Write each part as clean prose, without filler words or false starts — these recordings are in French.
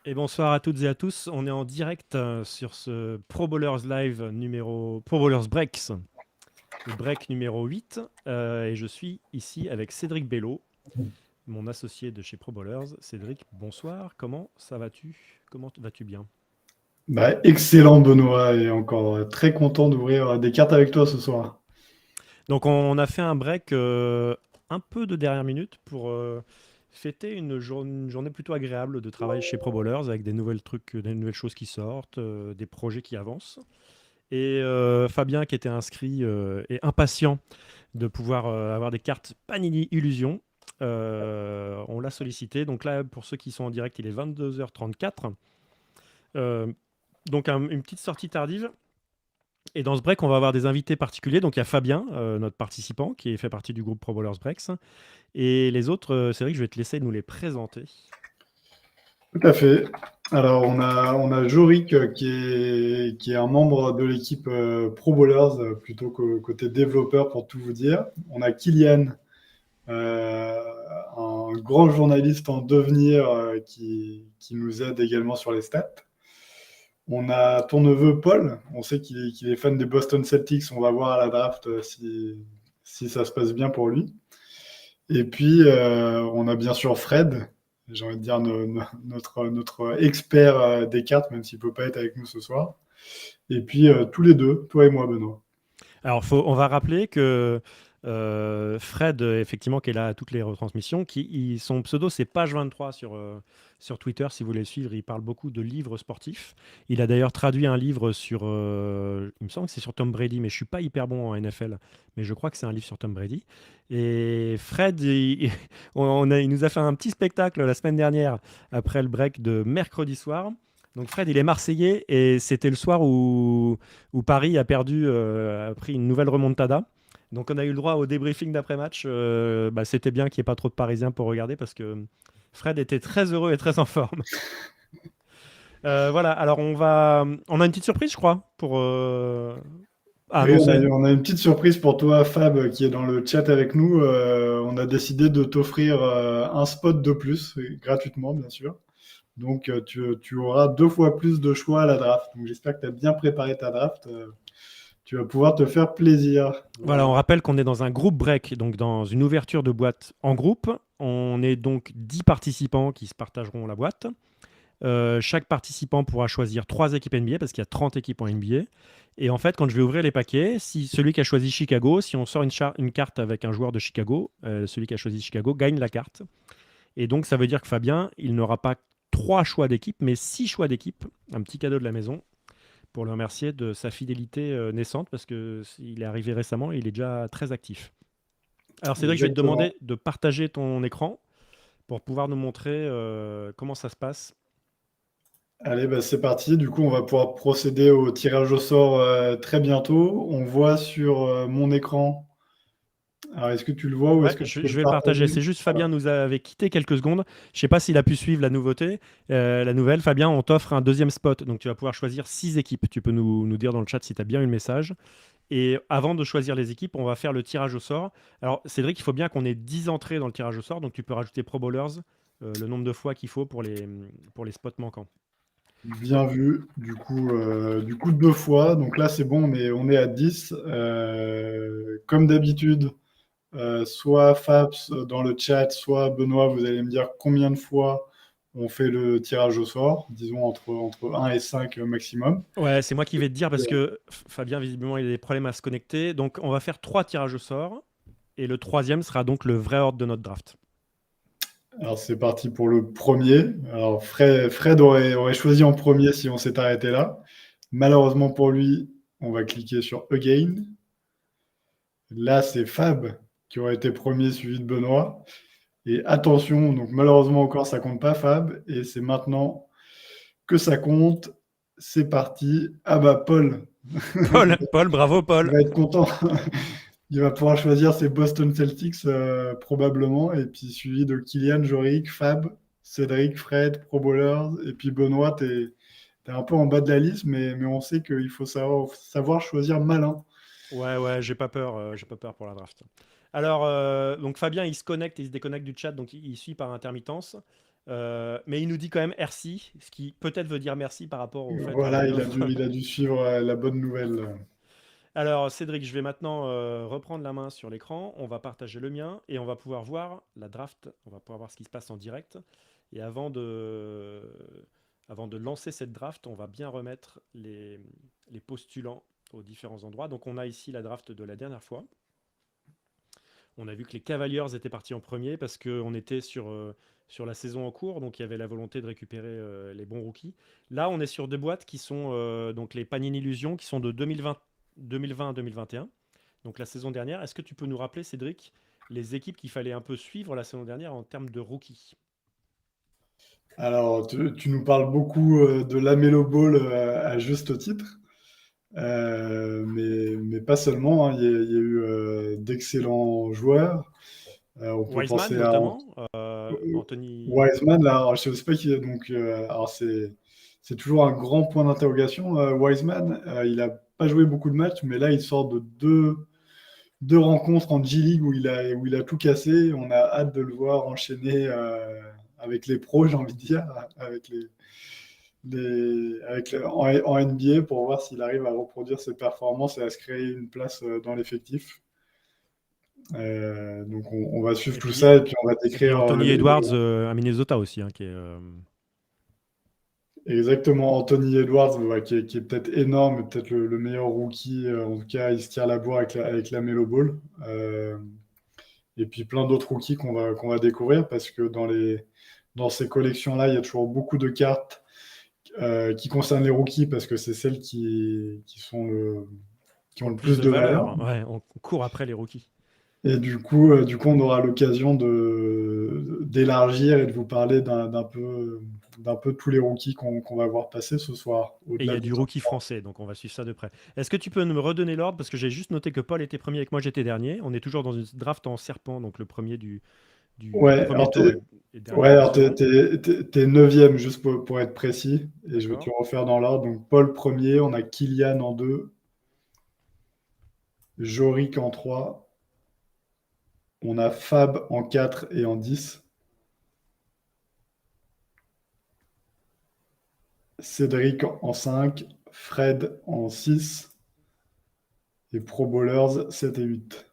Et bonsoir à toutes et à tous. On est en direct sur ce Pro Bowlers Live numéro Pro Bowlers Breaks, le break numéro 8. Et je suis ici avec Cédric Bello, mon associé de chez Pro Bowlers. Cédric, bonsoir. Comment ça vas-tu? Comment vas-tu bien? Excellent Benoît et encore très content d'ouvrir des cartes avec toi ce soir. Donc on a fait un break un peu de dernière minute pour fêter une journée plutôt agréable de travail chez Pro Bowlers avec des nouvelles trucs, des nouvelles choses qui sortent, des projets qui avancent. Et Fabien, qui était inscrit et impatient de pouvoir avoir des cartes Panini Illusion, on l'a sollicité. Donc là, pour ceux qui sont en direct, il est 22h34. Euh, donc une petite sortie tardive. Et dans ce break, on va avoir des invités particuliers. Donc il y a Fabien, notre participant, qui fait partie du groupe Pro Bowlers Breaks. Et les autres, c'est vrai que je vais te laisser nous les présenter. Tout à fait. Alors on a Jorik qui est un membre de l'équipe Pro Bowlers plutôt que côté développeur pour tout vous dire. On a Kylian, euh, un grand journaliste en devenir qui nous aide également sur les stats. On a ton neveu Paul, on sait qu'il est fan des Boston Celtics, on va voir à la draft si ça se passe bien pour lui. Et puis, on a bien sûr Fred, j'ai envie de dire notre expert des cartes, même s'il ne peut pas être avec nous ce soir. Et puis, tous les deux, toi et moi, Benoît. Alors, on va rappeler que Fred, effectivement, qui est là à toutes les retransmissions, son pseudo, c'est Page23 sur Twitter, si vous voulez le suivre. Il parle beaucoup de livres sportifs. Il a d'ailleurs traduit un livre sur, il me semble que c'est sur Tom Brady, mais je suis pas hyper bon en NFL, mais je crois que c'est un livre sur Tom Brady. Et Fred, il nous a fait un petit spectacle la semaine dernière, après le break de mercredi soir. Donc Fred, il est marseillais et c'était le soir où Paris a pris une nouvelle remontada. Donc on a eu le droit au débriefing d'après-match. C'était bien qu'il n'y ait pas trop de Parisiens pour regarder parce que Fred était très heureux et très en forme. Voilà, alors on a une petite surprise, je crois, pour à Oui, annoncer. on a une petite surprise pour toi, Fab, qui est dans le chat avec nous. On a décidé de t'offrir un spot de plus, gratuitement, bien sûr. Donc, tu auras 2 fois plus de choix à la draft. Donc, j'espère que tu as bien préparé ta draft. Tu vas pouvoir te faire plaisir. Voilà, Voilà. on rappelle qu'on est dans un groupe break, donc dans une ouverture de boîte en groupe. On est donc 10 participants qui se partageront la boîte. Chaque participant pourra choisir 3 équipes NBA parce qu'il y a 30 équipes en NBA. Et en fait, quand je vais ouvrir les paquets, si celui qui a choisi Chicago, si on sort une carte avec un joueur de Chicago, celui qui a choisi Chicago gagne la carte. Et donc, ça veut dire que Fabien, il n'aura pas 3 choix d'équipe, mais 6 choix d'équipe. Un petit cadeau de la maison pour le remercier de sa fidélité naissante parce qu'il est arrivé récemment et il est déjà très actif. Alors, Cédric, je vais te Exactement. demander de partager ton écran pour pouvoir nous montrer comment ça se passe. Allez, c'est parti. Du coup, on va pouvoir procéder au tirage au sort très bientôt. On voit sur mon écran. Alors, est-ce que tu le vois ou Ouais, est-ce que tu peux je le vais le partager. partager? C'est juste Fabien Voilà. nous avait quitté quelques secondes. Je ne sais pas s'il a pu suivre la nouveauté, la nouvelle. Fabien, on t'offre un deuxième spot. Donc tu vas pouvoir choisir 6 équipes. Tu peux nous dire dans le chat si tu as bien eu le message. Et avant de choisir les équipes, on va faire le tirage au sort. Alors Cédric, il faut bien qu'on ait 10 entrées dans le tirage au sort. Donc tu peux rajouter Pro Bowlers, le nombre de fois qu'il faut pour les spots manquants. Bien vu. Du coup, 2 fois. Donc là, c'est bon, on est à 10. Comme d'habitude, soit Fabs dans le chat, soit Benoît, vous allez me dire combien de fois on fait le tirage au sort, disons entre 1 et 5 maximum. Ouais, c'est moi qui vais te dire parce que Fabien, visiblement, il a des problèmes à se connecter. Donc on va faire 3 tirages au sort. Et le troisième sera donc le vrai ordre de notre draft. Alors c'est parti pour le premier. Alors Fred aurait choisi en premier si on s'est arrêté là. Malheureusement pour lui, on va cliquer sur Again. Là, c'est Fab qui aurait été premier suivi de Benoît. Et attention, donc malheureusement encore, ça compte pas Fab. Et c'est maintenant que ça compte. C'est parti. Ah bah Paul, Paul, bravo il Paul. va être content. Il va pouvoir choisir ses Boston Celtics probablement. Et puis suivi de Kylian, Jorik, Fab, Cédric, Fred, Pro Bowlers. Et puis Benoît, t'es un peu en bas de la liste, mais on sait qu'il faut savoir choisir malin. Ouais, ouais, j'ai pas peur pour la draft. Alors, donc Fabien, il se connecte et il se déconnecte du chat, donc il suit par intermittence. Mais il nous dit quand même merci, ce qui peut-être veut dire merci par rapport au fait Voilà, qu'il offre. il a dû suivre la bonne nouvelle. Alors, Cédric, je vais maintenant reprendre la main sur l'écran. On va partager le mien et on va pouvoir voir la draft. On va pouvoir voir ce qui se passe en direct. Et avant de lancer cette draft, on va bien remettre les postulants aux différents endroits. Donc, on a ici la draft de la dernière fois. On a vu que les Cavaliers étaient partis en premier parce qu'on était sur la saison en cours, donc il y avait la volonté de récupérer les bons rookies. Là, on est sur deux boîtes qui sont donc les Panini Illusion qui sont de 2020 à 2021, donc la saison dernière. Est-ce que tu peux nous rappeler, Cédric, les équipes qu'il fallait un peu suivre la saison dernière en termes de rookies? Alors, tu nous parles beaucoup de l'Amelo Ball à juste titre, mais pas seulement, hein. Il y a eu d'excellents joueurs. On peut Wiseman penser à notamment, Anthony. Wiseman, là, alors, je ne sais pas qui est, donc, alors c'est toujours un grand point d'interrogation. Wiseman, il n'a pas joué beaucoup de matchs, mais là, il sort de deux rencontres en G-League où il a tout cassé. On a hâte de le voir enchaîner avec les pros, j'ai envie de dire, avec en NBA pour voir s'il arrive à reproduire ses performances et à se créer une place dans l'effectif. Donc on va suivre Et tout puis, ça et puis on va et puis décrire Anthony Edwards à Minnesota aussi, hein, qui est. exactement Anthony Edwards, ouais, qui est peut-être énorme, peut-être le meilleur rookie. En tout cas, il se tire la bourre avec la Melo Ball. Et puis plein d'autres rookies qu'on va découvrir parce que dans ces collections-là, il y a toujours beaucoup de cartes qui concernent les rookies parce que c'est celles qui Qui ont ont le le plus plus de de valeur. valeur. Ouais, on court après les rookies. Et du coup, on aura l'occasion d'élargir et de vous parler d'un peu tous les rookies qu'on va voir passer ce soir, Et il y au-delà a du du temps. rookie français, donc on va suivre ça de près. Est-ce que tu peux me redonner l'ordre? Parce que j'ai juste noté que Paul était premier avec moi, j'étais dernier. On est toujours dans une draft en serpent, donc le premier du Ouais, premier tour est ouais, dernier du alors second. t'es neuvième, juste pour être précis, et je vais te D'accord. le refaire dans l'ordre. Donc Paul premier, on a Kylian en 2, Jorik en 3, on a Fab en 4 et en 10, Cédric en 5, Fred en 6 et Pro Bowlers 7 et 8.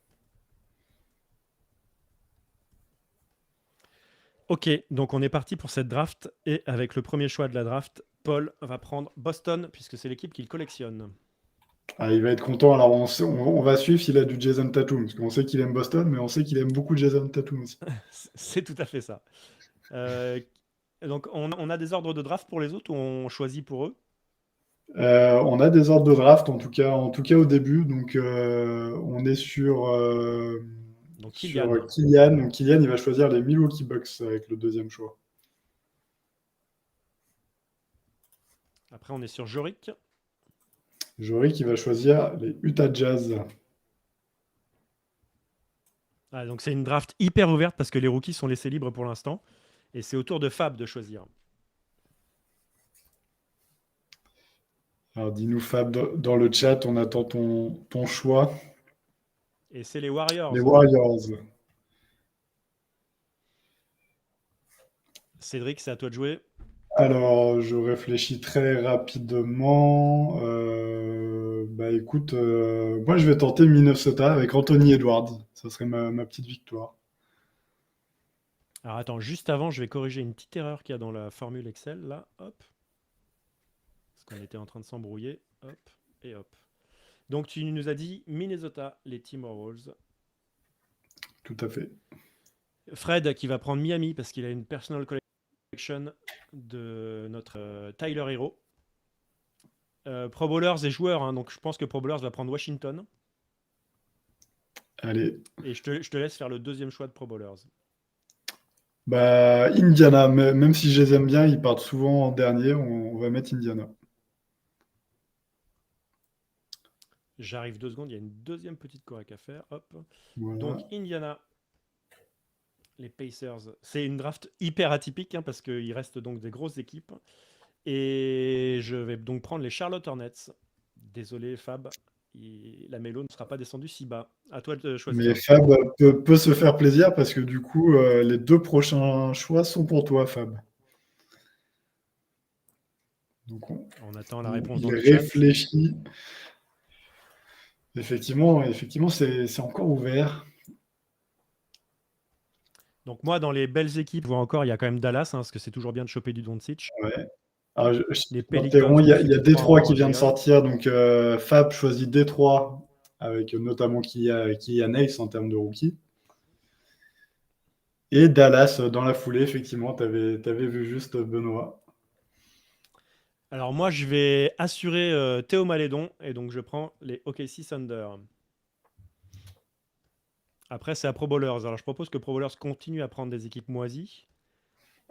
Ok, donc on est parti pour cette draft. Et avec le premier choix de la draft, Paul va prendre Boston, puisque c'est l'équipe qu'il collectionne. Ah, il va être content. Alors, on va suivre s'il a du Jason Tatum, parce qu'on sait qu'il aime Boston, mais on sait qu'il aime beaucoup Jason Tatum aussi. C'est tout à fait ça. Euh, donc on a des ordres de draft pour les autres ou on choisit pour eux? On a des ordres de draft, en tout cas au début. Donc, on est Donc sur Kylian. Kylian. Donc, Kylian, il va choisir les Milwaukee Bucks avec le deuxième choix. Après on est sur Jorik. Jorik, il va choisir les Utah Jazz. Ah, donc c'est une draft hyper ouverte parce que les rookies sont laissés libres pour l'instant. Et c'est au tour de Fab de choisir. Alors, dis-nous, Fab, dans le chat, on attend ton choix. Et c'est les Les Warriors. Warriors. Cédric, c'est à toi de jouer. Alors, je réfléchis très rapidement. Bah écoute, moi je vais tenter Minnesota avec Anthony Edwards. Ça serait ma petite victoire. Alors attends, juste avant, je vais corriger une petite erreur qu'il y a dans la formule Excel. Là, hop. Parce qu'on était en train de s'embrouiller. Hop et hop. Donc tu nous as dit Minnesota, les Timberwolves. Tout à fait. Fred qui va prendre Miami parce qu'il a une personal collection de notre Tyler Hero. Pro Bowlers et joueurs, hein, donc je pense que Pro Bowlers va prendre Washington. Allez. Et je te laisse faire le deuxième choix de Pro Bowlers. Bah Indiana, même si je les aime bien, ils partent souvent en dernier. On va mettre Indiana. J'arrive 2 secondes, il y a une deuxième petite correct à faire. Hop. Donc Voilà. Indiana, les Pacers. C'est une draft hyper atypique hein, parce qu'il reste donc des grosses équipes. Et je vais donc prendre les Charlotte Hornets. Désolé Fab, la mélo ne sera pas descendue si bas. À toi de Mais choisir. Fab peut se faire plaisir parce que du coup, les 2 prochains choix sont pour toi, Fab. Donc On attend la réponse dans il le chat. réfléchit. Effectivement, c'est encore ouvert. Donc moi, dans les belles équipes, je vois encore, il y a quand même Dallas, parce que c'est toujours bien de choper du Doncic. Ouais. Alors, je Les Pelicans, t'interromps, bon, il ceux y a qui croient Détroit en qui vient de Zion. sortir. Donc, Fab choisit Détroit avec notamment Killian Hayes en termes de rookie. Et Dallas dans la foulée, effectivement, tu avais vu juste Benoît. Alors moi, je vais assurer Théo Malédon, et donc je prends les OKC Thunder. Après, c'est à Pro Bowlers. Alors je propose que Pro Bowlers continue à prendre des équipes moisies,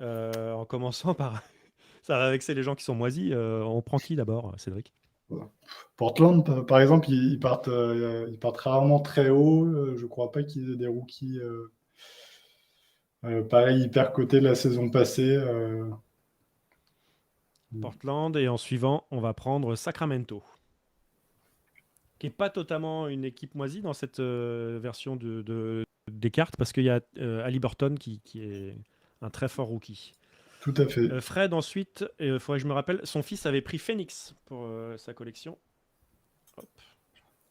en commençant par... Ça va vexer les gens qui sont moisis. On prend qui d'abord, Cédric? Portland, par exemple, ils partent rarement très haut. Je ne crois pas qu'ils aient des rookies pareil, hyper cotés la saison passée. Portland, et en suivant, on va prendre Sacramento, qui n'est pas totalement une équipe moisie dans cette version des cartes, parce qu'il y a Haliburton qui est un très fort rookie. Tout à fait. Fred, ensuite, il faudrait que je me rappelle, son fils avait pris Phoenix pour sa collection. Hop.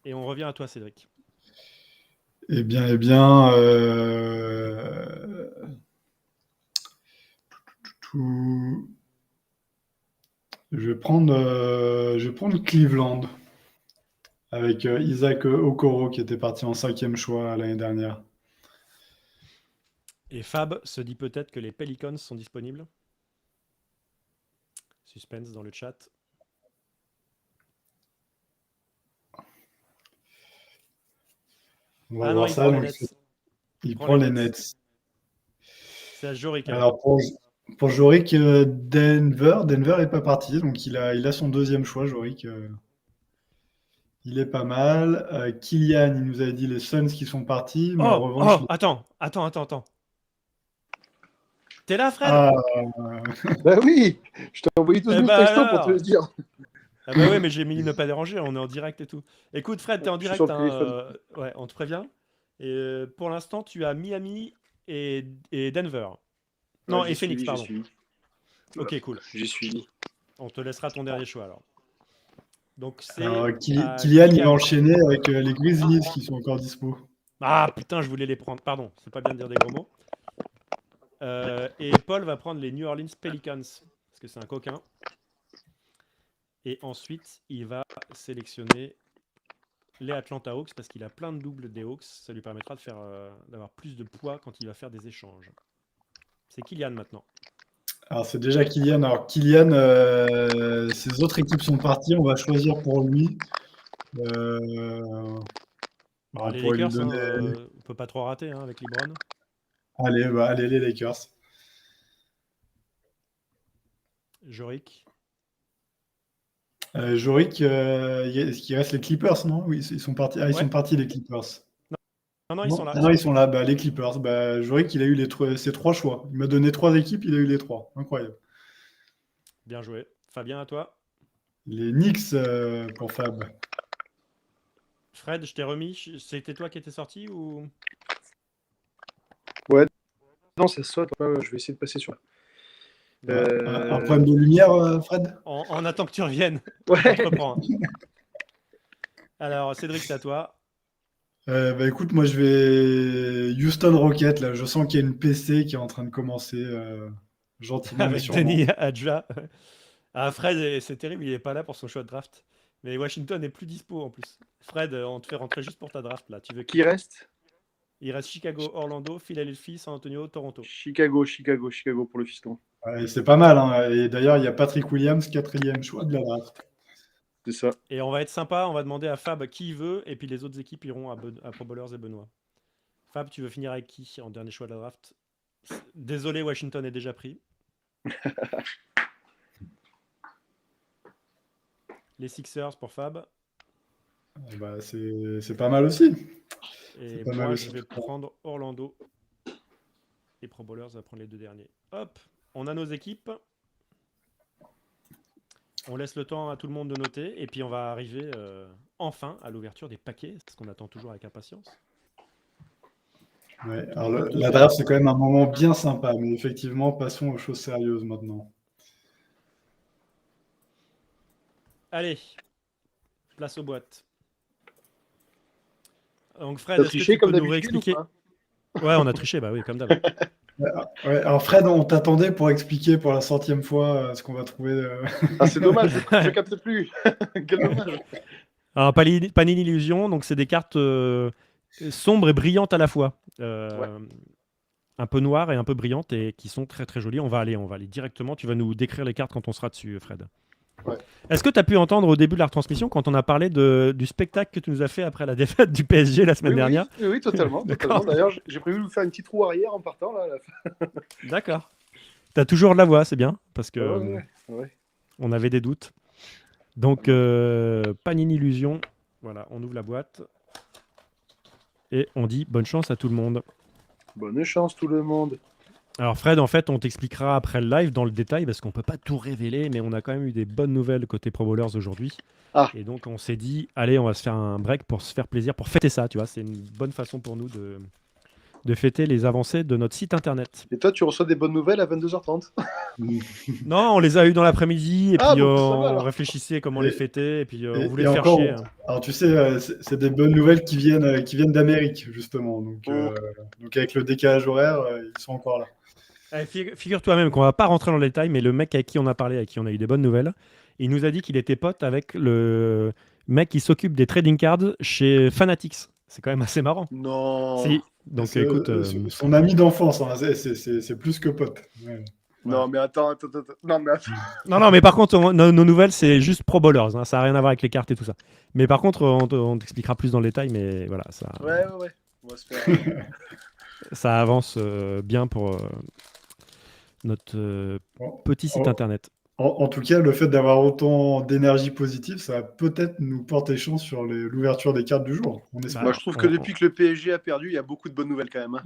Et on revient à toi, Cédric. Eh bien, je vais prendre Cleveland avec Isaac Okoro qui était parti en 5e choix l'année dernière. Et Fab se dit peut-être que les Pelicans sont disponibles. Suspense dans le chat. On va Non, voir il ça. prend les Donc, Nets. il prend les Nets. C'est à Jorik alors. Alors, pour Jorik, Denver est pas parti. Donc, il a son 2e choix, Jorik. Il est pas mal. Kylian, il nous a dit les Suns qui sont partis. Mais en revanche, Attends. T'es là, Fred? ah, Bah oui, je t'ai envoyé 12 Eh 000 bah textos pour te le alors. dire. Ah bah ouais, mais j'ai mis ne pas déranger, on est en direct et tout. Écoute, Fred, t'es en Je suis sur direct, le téléphone. ouais, on te prévient. Et pour l'instant, tu as Miami et Denver. Ouais, Non, et Phoenix, j'ai pardon. suivi. Voilà, Ok, cool. j'ai suivi. On te laissera ton dernier choix alors. Donc alors, c'est à Kylian, il va Kylian. enchaîner avec les Grizzlies qui sont encore dispo. Ah putain, je voulais les prendre. Pardon, c'est pas bien de dire des gros mots. Et Paul va prendre les New Orleans Pelicans, parce que c'est un coquin. Et ensuite, il va sélectionner les Atlanta Hawks, parce qu'il a plein de doubles des Hawks. Ça lui permettra d'avoir plus de poids quand il va faire des échanges. C'est Kylian maintenant. Alors, c'est déjà Kylian. Alors, Kylian, ses autres équipes sont parties. On va choisir pour lui. Bon, On les pourrait lui Lakers, donner. on peut pas trop rater avec LeBron. Allez, les Lakers. Jorik. Jorik, est-ce qu'il reste les Clippers, non? Oui, ils sont partis. Ah, ils sont Ouais. partis, les Clippers. Non, ils sont Non, là. ah non, ils sont là. Bah, les Clippers. Bah, Jorik, il a eu ses 3 choix. Il m'a donné 3 équipes, il a eu les 3. Incroyable. Bien joué. Fabien, à toi. Les Knicks pour Fab. Fred, je t'ai remis. C'était toi qui étais sorti ou... Ouais, non, ça saute. Je vais essayer de passer sur. Un problème de lumière, Fred? On attend que tu reviennes. Ouais. On te reprend. Alors, Cédric, c'est à toi. Bah écoute, moi je vais Houston Rockets là. Je sens qu'il y a une PC qui est en train de commencer gentiment mais Avec sûrement. Denis Adja. Ah, Fred, c'est terrible, il est pas là pour son choix de draft. Mais Washington est plus dispo en plus. Fred, on te fait rentrer juste pour ta draft là. Tu veux Qui reste? Il reste Chicago, Orlando, Philadelphie, San Antonio, Toronto. Chicago pour le fiston. Ouais, c'est pas mal, hein. Et d'ailleurs, il y a Patrick Williams, 4e choix de la draft. C'est ça. Et on va être sympa, on va demander à Fab qui il veut, et puis les autres équipes iront à Pro Bowlers et Benoît. Fab, tu veux finir avec qui en dernier choix de la draft? Désolé, Washington est déjà pris. Les Sixers pour Fab. Bah, c'est pas mal aussi. Et pas mal moi, aussi. je vais prendre Orlando. Et Pro Bowlers va prendre les 2 derniers. Hop, on a nos équipes. On laisse le temps à tout le monde de noter et puis on va arriver enfin à l'ouverture des paquets, ce qu'on attend toujours avec impatience. Ouais, alors la draft, c'est quand même un moment bien sympa, mais effectivement, passons aux choses sérieuses maintenant. Allez, place aux boîtes. Donc Fred, T'as est-ce que triché tu comme peux nous d'habitude ou réexpliquer? pas? Ouais, on a triché, bah oui, comme d'hab. Ouais, alors Fred, on t'attendait pour expliquer pour la 100e fois ce qu'on va trouver. Ah, c'est dommage, je capte plus. Quel dommage. Alors, pas d'illusion, donc c'est des cartes sombres et brillantes à la fois. Ouais. Un peu noires et un peu brillantes et qui sont très très jolies. On va aller directement. Tu vas nous décrire les cartes quand on sera dessus, Fred. Ouais. Est-ce que tu as pu entendre au début de la retransmission quand on a parlé du spectacle que tu nous as fait après la défaite du PSG la semaine dernière? Oui, totalement. D'accord. D'ailleurs, j'ai prévu de vous faire une petite roue arrière en partant. Là, à la fin. D'accord. Tu as toujours de la voix, c'est bien, parce que Ouais. on avait des doutes. Donc, Panini Illusion. Voilà, on ouvre la boîte. Et on dit bonne chance à tout le monde. Bonne chance, tout le monde. Alors Fred, en fait, on t'expliquera après le live dans le détail parce qu'on peut pas tout révéler, mais on a quand même eu des bonnes nouvelles côté Pro Bowlers aujourd'hui. Ah. Et donc on s'est dit, allez, on va se faire un break pour se faire plaisir, pour fêter ça, tu vois. C'est une bonne façon pour nous de fêter les avancées de notre site internet. Et toi, tu reçois des bonnes nouvelles à 22h30. Non, on les a eues dans l'après-midi et puis bon, ça va, on alors. réfléchissait comment les fêter et puis on voulait Et te faire encore, chier. alors tu sais, c'est des bonnes nouvelles qui viennent d'Amérique, justement. Donc avec le décalage horaire, ils sont encore là. Figure-toi même qu'on va pas rentrer dans les détails, mais le mec avec qui on a parlé, avec qui on a eu des bonnes nouvelles, il nous a dit qu'il était pote avec le mec qui s'occupe des trading cards chez Fanatics. C'est quand même assez marrant. Non. Si. Donc C'est, écoute. son ami d'enfance, hein, c'est plus que pote. Ouais. Non, mais attends. Non, mais attends. Non, mais par contre, nos nouvelles, c'est juste Pro Bowlers. Hein, ça n'a rien à voir avec les cartes et tout ça. Mais par contre, on t'expliquera plus dans le détail. Mais voilà, ça, Ouais. On va se faire. ça avance bien pour notre petit site internet. En tout cas, le fait d'avoir autant d'énergie positive, ça va peut-être nous porter chance sur l'ouverture des cartes du jour. On espère. Moi, je trouve que depuis que le PSG a perdu, il y a beaucoup de bonnes nouvelles quand même.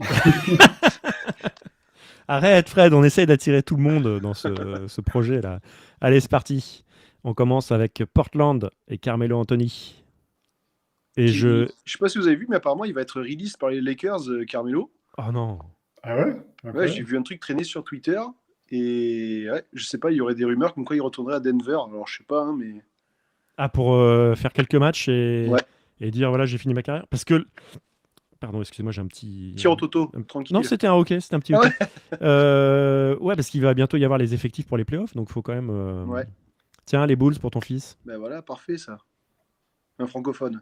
Arrête, Fred, on essaye d'attirer tout le monde dans ce projet-là. Allez, c'est parti. On commence avec Portland et Carmelo Anthony. Et Je sais pas si vous avez vu, mais apparemment, il va être release par les Lakers, Carmelo. Oh non. Ah ouais? Ouais, j'ai vu un truc traîner sur Twitter. Et ouais, je sais pas, il y aurait des rumeurs comme quoi il retournerait à Denver. Alors, je sais pas, hein, mais. Ah, pour faire quelques matchs et dire voilà, j'ai fini ma carrière. Parce que. Pardon, excusez-moi, j'ai un petit. Tir au toto, tranquille. Non, c'était un hockey, c'était un petit hockey. Ouais, parce qu'il va bientôt y avoir les effectifs pour les playoffs, donc il faut quand même. Ouais. Tiens, les Bulls pour ton fils. Ben voilà, parfait ça. Un francophone.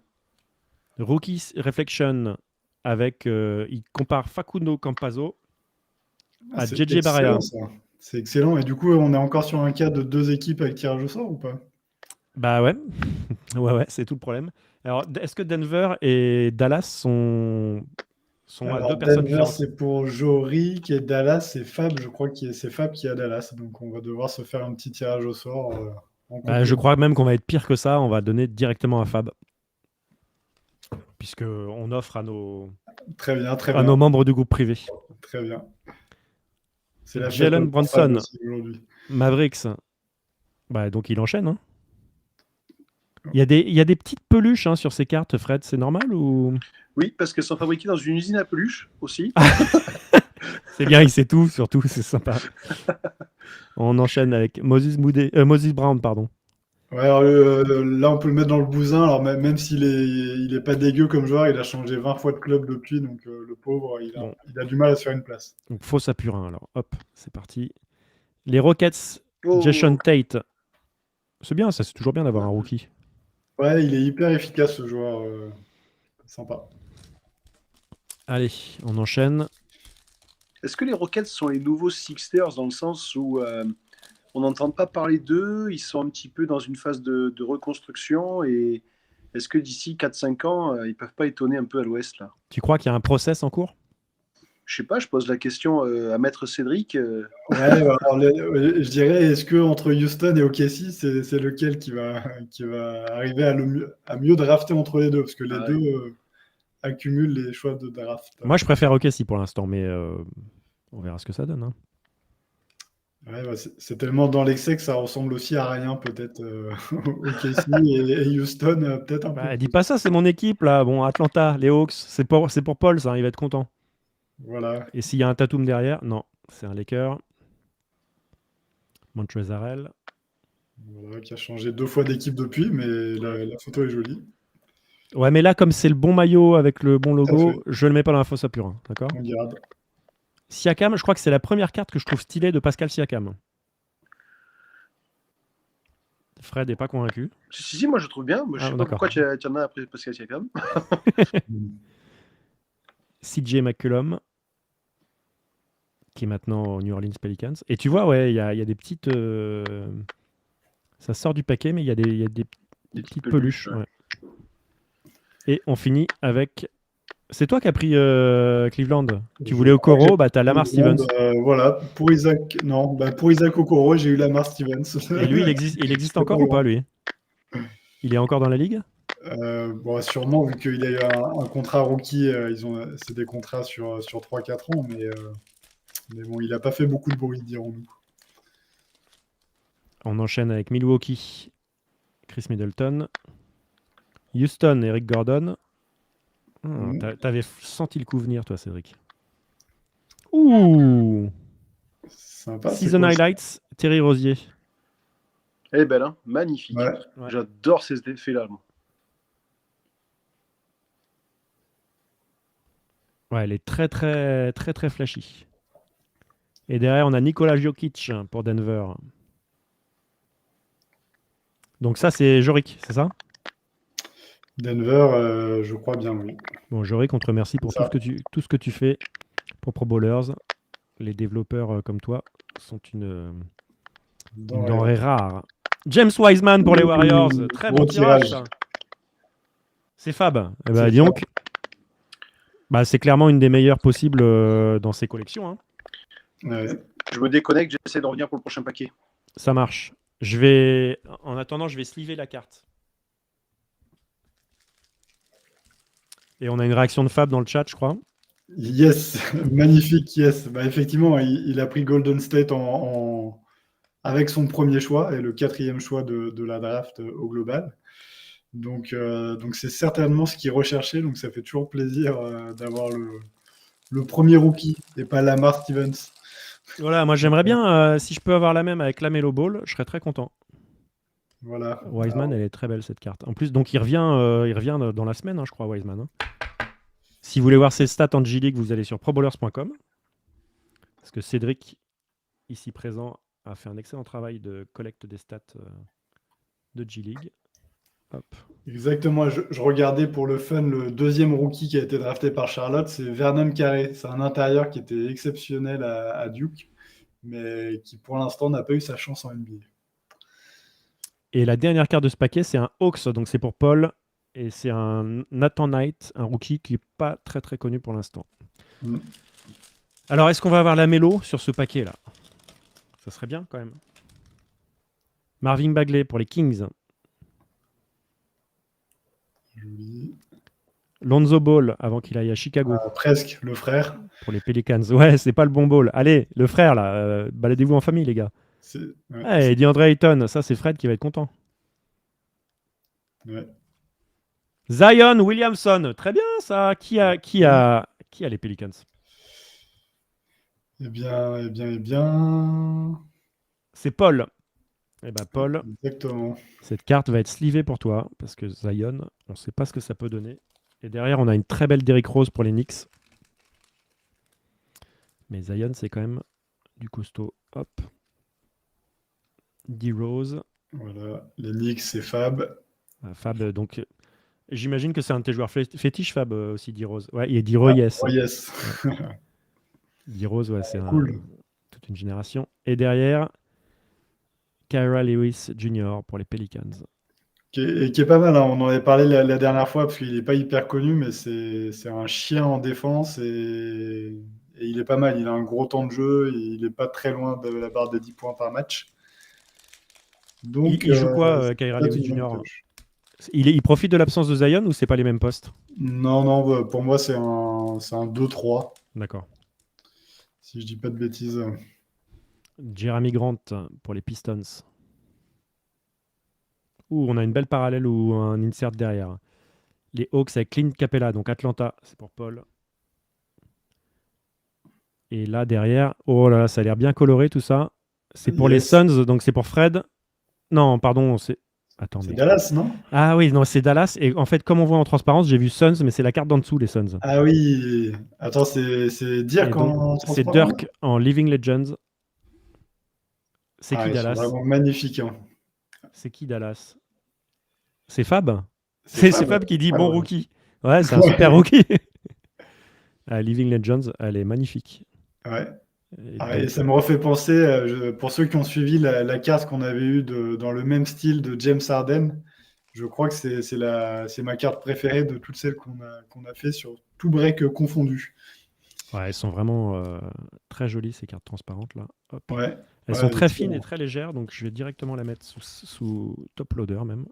Rookies Reflection avec. Il compare Facundo Campazzo à c'est JJ Barea. excellent, ça. C'est excellent. Et du coup, on est encore sur un cas de 2 équipes avec tirage au sort ou pas? Bah ouais. ouais, c'est tout le problème. Alors, est-ce que Denver et Dallas sont à Alors, 2 personnes Denver, différentes? c'est pour Jorik et Dallas, c'est Fab. Je crois que c'est Fab qui est à Dallas. Donc, on va devoir se faire un petit tirage au sort. Bah, je crois même qu'on va être pire que ça. On va donner directement à Fab. Puisqu'on offre à nos membres du groupe privé. Très bien. C'est la Jalen fête Brunson, aujourd'hui. Mavericks. Bah, donc il enchaîne. Hein. Il y a des petites peluches sur ces cartes, Fred. C'est normal ou... Oui, parce qu'elles sont fabriquées dans une usine à peluches aussi. C'est bien, il sait tout, surtout, c'est sympa. On enchaîne avec Moses Brown, pardon. Ouais, alors, là, on peut le mettre dans le bousin. Alors, même s'il est pas dégueu comme joueur, il a changé 20 fois de club depuis. Donc, le pauvre, il a du mal à se faire une place. Donc, fausse à purin. Alors, hop, c'est parti. Les Rockets, Jason Tate. C'est bien, ça, c'est toujours bien d'avoir un rookie. Ouais, il est hyper efficace, ce joueur. Sympa. Allez, on enchaîne. Est-ce que les Rockets sont les nouveaux Sixers dans le sens où on n'entend pas parler d'eux, ils sont un petit peu dans une phase de reconstruction et est-ce que d'ici 4-5 ans, ils peuvent pas étonner un peu à l'Ouest là? Tu crois qu'il y a un process en cours? Je sais pas, je pose la question à Maître Cédric. Ouais, alors, je dirais, est-ce que entre Houston et OKC, c'est lequel qui va arriver à mieux drafter entre les deux? Parce que les deux accumulent les choix de draft. Moi, je préfère OKC pour l'instant, mais on verra ce que ça donne. Hein. Ouais, bah, c'est tellement dans l'excès que ça ressemble aussi à rien, peut-être, OKC et Houston, peut-être un peu Bah, dis plus. pas ça, c'est mon équipe là. Bon, Atlanta, les Hawks, c'est pour Paul, ça, il va être content. Voilà. Et s'il y a un Tatum derrière, non, c'est un Laker. Montrezl Harrell. Voilà, qui a changé 2 fois d'équipe depuis, mais la photo est jolie. Ouais, mais là, comme c'est le bon maillot avec le bon Tout à logo, fait, je le mets pas dans la fosse à purin, d'accord? on garde. Siakam, je crois que c'est la première carte que je trouve stylée de Pascal Siakam. Fred n'est pas convaincu. Si, moi je trouve bien. Moi, je Ah, sais pas d'accord. pourquoi tu en as après Pascal Siakam. CJ McCollum, qui est maintenant au New Orleans Pelicans. Et tu vois, ouais, il y a des petites. Ça sort du paquet, mais il y a des petites peluches. Ouais. Ouais. Et on finit avec. C'est toi qui as pris Cleveland. Tu voulais Okoro, bah t'as Lamar Stevens. Voilà, pour Isaac, non, bah pour Isaac Okoro, j'ai eu Lamar Stevens. Et lui, il existe J'étais encore pas ou pas, loin. lui? Il est encore dans la ligue? Bon, sûrement, vu qu'il a eu un contrat rookie, c'est des contrats sur 3-4 ans, mais bon, il n'a pas fait beaucoup de bruit, dirons-nous. On enchaîne avec Milwaukee, Chris Middleton. Houston, Eric Gordon. T'avais senti le coup venir, toi, Cédric. Ouh! Sympa, c'est Season quoi, Highlights, Terry Rozier. Elle est belle, hein, magnifique. Ouais. Ouais. J'adore ces effets-là. Moi. Ouais, elle est très, très, très, très flashy. Et derrière, on a Nikola Jokic pour Denver. Donc ça, c'est Jorik, c'est ça? Denver, je crois bien, oui. Bon, Jorik, on te remercie pour C'est ça. tout ce que tu fais pour Pro Bowlers. Les développeurs comme toi sont une denrée rare. James Wiseman pour les Warriors. Très Gros bon tirage, tirage. ça. C'est fab. Eh ben, C'est dis donc, bah, c'est clairement une des meilleures possibles dans ces collections. Hein. Ouais. Je me déconnecte, j'essaie de revenir pour le prochain paquet. Ça marche. En attendant, je vais sliver la carte. Et on a une réaction de Fab dans le chat, je crois. Yes, magnifique, yes. Bah, effectivement, il a pris Golden State avec son premier choix et le 4e choix de la draft au global. Donc c'est certainement ce qu'il recherchait. Donc ça fait toujours plaisir d'avoir le premier rookie et pas Lamar Stevens. Voilà, moi j'aimerais bien, si je peux avoir la même avec la Melo Ball, je serais très content. Voilà. Wiseman, elle est très belle cette carte. En plus, donc il revient dans la semaine, hein, je crois, Wiseman. Hein. Si vous voulez voir ses stats en G-League, vous allez sur probowlers.com. Parce que Cédric, ici présent, a fait un excellent travail de collecte des stats de G-League. Hop. Exactement, je regardais pour le fun le deuxième rookie qui a été drafté par Charlotte, c'est Vernon Carey. C'est un intérieur qui était exceptionnel à Duke, mais qui pour l'instant n'a pas eu sa chance en NBA. Et la dernière carte de ce paquet, c'est un Hawks, donc c'est pour Paul. Et c'est un Nathan Knight, un rookie qui n'est pas très très connu pour l'instant. Mm. Alors, est-ce qu'on va avoir la mélo sur ce paquet-là? Ça serait bien quand même. Marvin Bagley pour les Kings. Joli. Lonzo Ball avant qu'il aille à Chicago. Presque, le frère. Pour les Pelicans. Ouais, c'est pas le bon ball. Allez, le frère là, baladez-vous en famille les gars. Ouais, Et DeAndre Ayton, ça c'est Fred qui va être content. ouais. Zion Williamson, très bien ça. Qui a les Pelicans? Eh bien. C'est Paul. Eh ben Paul, Exactement. cette carte va être slivée pour toi parce que Zion, on ne sait pas ce que ça peut donner. Et derrière, on a une très belle Derrick Rose pour les Knicks. Mais Zion, c'est quand même du costaud. Hop. D-Rose. Voilà, les Knicks, c'est Fab. Fab, donc j'imagine que c'est un de tes joueurs fétiches, Fab, aussi, D-Rose. Ouais, il est D-Rose, yes. Oh yes. D-Rose, ouais, c'est cool. Toute une génération. Et derrière, Kyra Lewis Jr. pour les Pelicans. Qui est pas mal, hein. On en avait parlé la dernière fois parce qu'il n'est pas hyper connu, mais c'est un chien en défense et il est pas mal. Il a un gros temps de jeu, il n'est pas très loin de la barre des 10 points par match. Donc, il joue quoi, Kyra Lewis Jr. Il profite de l'absence de Zion ou c'est pas les mêmes postes? Non, pour moi, c'est un 2-3. D'accord. Si je dis pas de bêtises. Jeremy Grant pour les Pistons. On a une belle parallèle ou un insert derrière. Les Hawks avec Clint Capella, donc Atlanta, c'est pour Paul. Et là, derrière, oh là là, ça a l'air bien coloré tout ça. C'est pour les Suns, donc c'est pour Fred. Non, pardon, c'est... Attends, C'est mais... Dallas, non? Ah oui, non, c'est Dallas. Et en fait, comme on voit en transparence, j'ai vu Suns, mais c'est la carte d'en dessous, les Suns. Ah oui. Attends, c'est Et Dirk donc, en c'est transparent? Dirk en Living Legends. C'est Ah, qui ils sont Dallas? vraiment magnifiques, hein. C'est qui Dallas? C'est Fab? C'est C'est Fab. Fab qui dit Ah, bon ouais. rookie. Ouais, c'est un Ouais. super rookie. Living Legends, elle est magnifique. Ouais. Et Ah, et donc, ça me refait penser, pour ceux qui ont suivi la carte qu'on avait eue dans le même style de James Harden, je crois que c'est ma carte préférée de toutes celles qu'on a fait sur tout break confondu. ouais, elles sont vraiment très jolies, ces cartes transparentes là. Hop. Ouais. Elles Ouais, sont très trop fines et bien. très légères, donc je vais directement la mettre sous top loader même.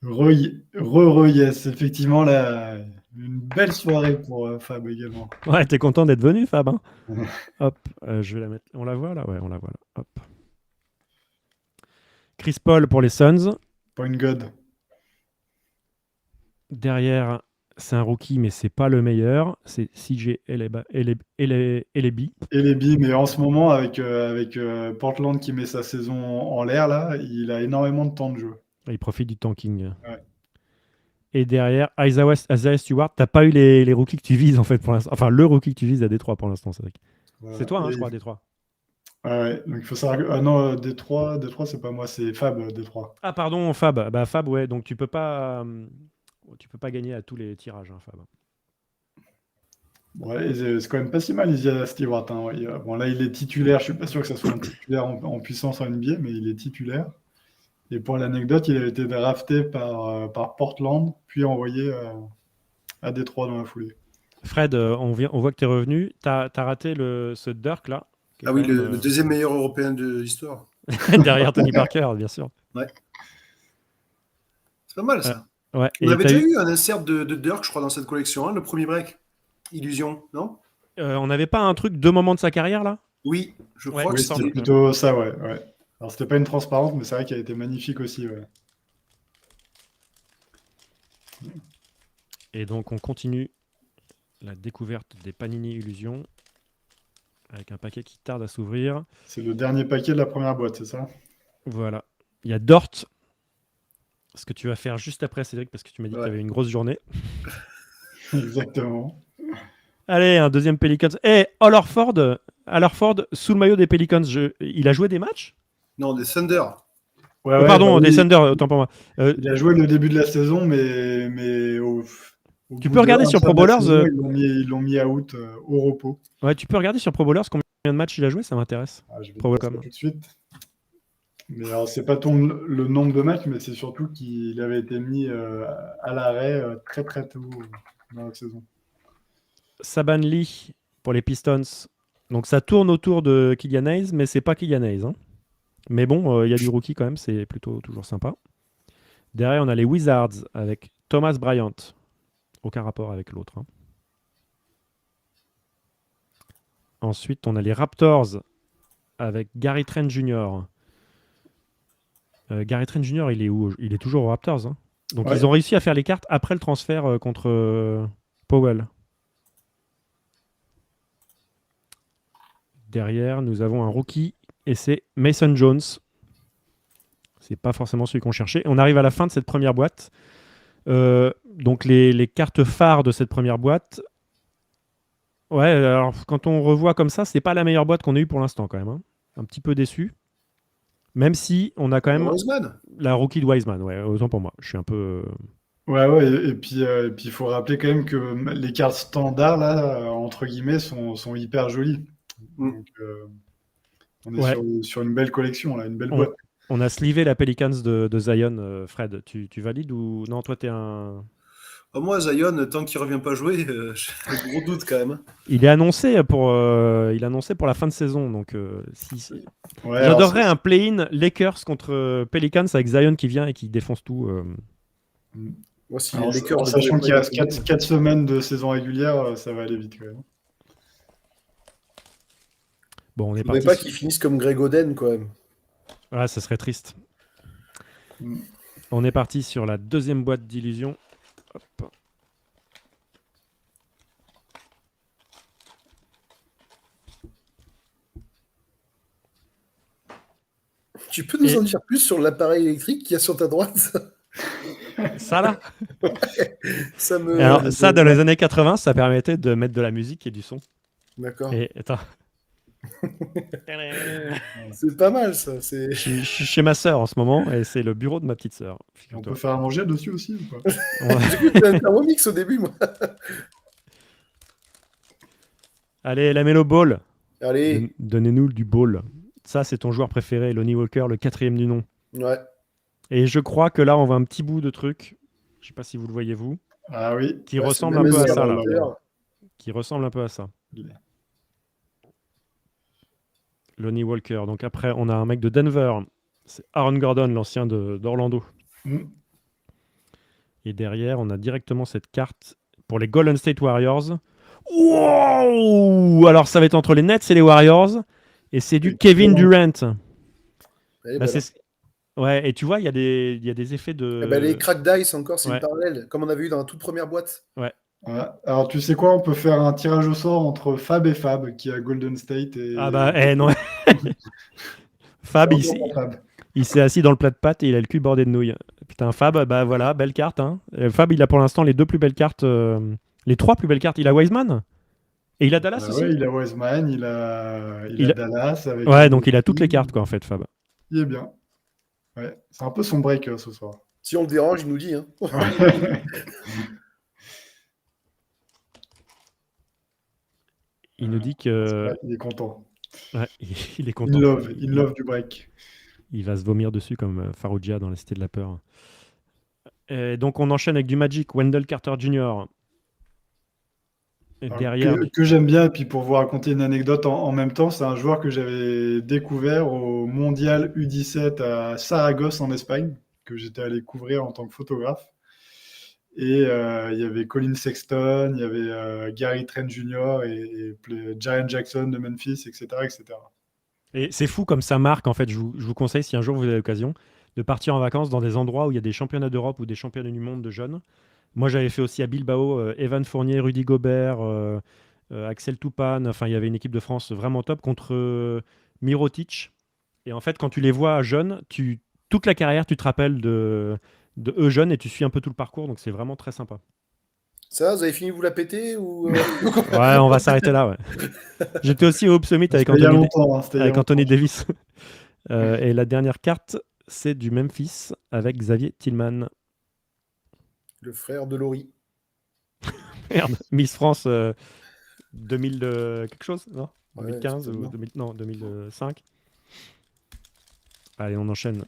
Yes, effectivement, là, une belle soirée pour Fab également. Ouais, t'es content d'être venu, Fab, hein? Hop, je vais la mettre. On la voit là? Ouais, on la voit là. Hop. Chris Paul pour les Suns. Point God. Derrière, c'est un rookie, mais c'est pas le meilleur. C'est CJ Elebi. Et les billes, mais en ce moment, avec Portland qui met sa saison en l'air, là, il a énormément de temps de jeu. Il profite du tanking. Ouais. Et derrière, Isaiah Stewart, t'as pas eu les rookies que tu vises en fait pour l'instant. Enfin, le rookie que tu vises à Détroit pour l'instant, c'est vrai. Voilà. C'est toi, hein, Et je crois, à Détroit. ouais, donc il faut savoir que... Ah non, Détroit, c'est pas moi, c'est Fab, Détroit. Ah, pardon, Fab. Bah, Fab, ouais, donc tu peux pas gagner à tous les tirages, hein, Fab. Ouais, et c'est quand même pas si mal, Isaiah Stewart, hein. Ouais, bon, là, il est titulaire, je suis pas sûr que ça soit un titulaire en puissance en NBA, mais il est titulaire. Et pour l'anecdote, il a été drafté par Portland, puis envoyé à Détroit dans la foulée. Fred, on voit que tu es revenu. T'as raté ce Dirk là. Qui est Ah quand oui, même, le deuxième meilleur européen de l'histoire. derrière Tony Parker, bien sûr. Ouais. C'est pas mal ça. Ouais. On Et avait t'as déjà eu un insert de Dirk, je crois, dans cette collection, hein, le premier break. Illusion, non? on n'avait pas un truc deux moments de sa carrière là? Oui, je Ouais, crois il que me semble. C'était c'était. plutôt ça, ouais. Alors, c'était pas une transparente, mais c'est vrai qu'elle a été magnifique aussi, ouais. Et donc on continue la découverte des Panini Illusions avec un paquet qui tarde à s'ouvrir. C'est le dernier paquet de la première boîte, c'est ça? Voilà. Il y a Dort. Ce que tu vas faire juste après, Cédric, parce que tu m'as dit que Ouais. tu avais une grosse journée. Exactement. Allez, un deuxième Pelicans. Al Horford, sous le maillot des Pelicans, il a joué des matchs? Non, des Thunder. Ouais, Pardon, bah des oui, Thunder, autant pour moi. il a joué le début de la saison, mais au Tu bout peux de regarder un sur tiers Pro de la Bowlers, saison, ils l'ont mis out au repos. Ouais, tu peux regarder sur Pro Bowlers combien de matchs il a joué, ça m'intéresse. Ah, je vais te Pro dire ça Bowlers. tout de suite. Mais alors, c'est pas le nombre de matchs, mais c'est surtout qu'il avait été mis à l'arrêt très très tôt dans la saison. Saban Lee pour les Pistons. Donc ça tourne autour de Killian Hayes, mais c'est pas Killian Hayes, hein. Mais bon, il y a du rookie quand même, c'est plutôt toujours sympa. Derrière, on a les Wizards avec Thomas Bryant. Aucun rapport avec l'autre, hein. Ensuite, on a les Raptors avec Gary Trent Jr. Gary Trent Jr., il est où? Il est toujours aux Raptors, hein. Donc Ouais. ils ont réussi à faire les cartes après le transfert contre Powell. Derrière, nous avons un rookie et c'est Mason Jones. C'est pas forcément celui qu'on cherchait. On arrive à la fin de cette première boîte. Donc les cartes phares de cette première boîte. Ouais, alors quand on revoit comme ça, c'est pas la meilleure boîte qu'on ait eue pour l'instant quand même, hein. Un petit peu déçu. Même si on a quand même Wiseman. la rookie de Wiseman. Ouais, autant pour moi. Je suis un peu. Ouais, et puis il faut rappeler quand même que les cartes standards, là, entre guillemets, sont hyper jolies. Mm. Donc, on est Ouais. sur une belle collection, là, une belle On- boîte. On a slivé la Pelicans de Zion, Fred. Tu valides ou non? Toi, t'es un. Moi, Zion, tant qu'il revient pas jouer, j'ai un gros doute quand même. Il est annoncé pour la fin de saison. Donc, Ouais, j'adorerais alors, un play-in Lakers contre Pelicans avec Zion qui vient et qui défonce tout. Moi, si alors, les Lakers en ne sachant pouvaient qu'il pas reste y aller, 4 semaines de saison régulière, ça va aller vite quand même. Bon, on Je est voudrais parti. pas qu'ils finissent comme Greg Oden, quand même. Ah, ça serait triste. Mm. On est parti sur la deuxième boîte d'illusions. Hop. Tu peux nous Et- en dire plus sur l'appareil électrique qu'il y a sur ta droite? Ça là. Ça me. Et alors, ça, dans les années 80, ça permettait de mettre de la musique et du son. D'accord. Et attends. C'est pas mal, ça. Je suis chez ma sœur en ce moment et c'est le bureau de ma petite sœur. On figure-toi. peut faire à manger dessus aussi ou pas? Ouais. J'ai cru que c'était un Thermomix au début, moi. Allez, la Melo Ball. Allez. Donnez-nous du ball. Ça, c'est ton joueur préféré, Lonnie Walker, le 4e du nom. Ouais. Et je crois que là, on voit un petit bout de truc. Je sais pas si vous le voyez, vous. Ah oui. Qui Ouais, ressemble c'est un le peu à même ça, là. ordinateur. Qui ressemble un peu à ça. Lonnie Walker. Donc après, on a un mec de Denver. C'est Aaron Gordon, l'ancien d'Orlando. Mm. Et derrière, on a directement cette carte pour les Golden State Warriors. Wow! Alors, ça va être entre les Nets et les Warriors. Et c'est du Kevin Durant. Et Bah, voilà. c'est- Ouais, et tu vois, il y a des effets de... Eh ben, les crack dice, encore, c'est ouais. une parallèle, comme on avait eu dans la toute première boîte. Ouais. Alors, tu sais quoi? On peut faire un tirage au sort entre Fab et Fab, qui a Golden State et. Ah bah, non. Fab, Fab. il s'est assis dans le plat de pâtes et il a le cul bordé de nouilles. Putain, Fab, bah voilà, belle carte. Hein. Fab, il a pour l'instant les 2 plus belles cartes, les 3 plus belles cartes. Il a Wiseman et il a Dallas aussi. Ouais, il a Wiseman, il a Dallas. Avec Ouais, donc il a toutes les cartes, quoi, en fait, Fab. Il est bien. Ouais. C'est un peu son break ce soir. Si on le dérange, il nous dit. Hein. Il nous dit que... Ouais, il est content. Ouais, il est content. Il love du break. Il va se vomir dessus comme Farouja dans la Cité de la Peur. Et donc on enchaîne avec du Magic, Wendell Carter Jr. Et Alors, derrière... que j'aime bien, et puis pour vous raconter une anecdote en même temps, c'est un joueur que j'avais découvert au Mondial U17 à Saragosse en Espagne, que j'étais allé couvrir en tant que photographe. Et il y avait Colin Sexton, il y avait Gary Trent Jr. et Jaren Jackson de Memphis, etc. etc. Et c'est fou comme ça marque, en fait. Je vous conseille, si un jour vous avez l'occasion, de partir en vacances dans des endroits où il y a des championnats d'Europe ou des championnats du monde de jeunes. Moi, j'avais fait aussi à Bilbao, Evan Fournier, Rudy Gobert, Axel Toupane. Enfin, il y avait une équipe de France vraiment top contre Mirotic. Et en fait, quand tu les vois jeunes, toute la carrière, tu te rappelles de eux jeunes et tu suis un peu tout le parcours. Donc, c'est vraiment très sympa. Ça, vous avez fini de vous la péter ou... Ouais, on va s'arrêter là. Ouais. J'étais aussi au Hope Summit avec C'était il y a Anthony, longtemps. Hein, c'était il y a avec Anthony longtemps. Davis. Et la dernière carte, c'est du Memphis avec Xavier Tillman. Le frère de Laurie. Merde, Miss France 2000 quelque chose, non Ouais, 2015 ou certainement. non, 2005. Allez, on enchaîne.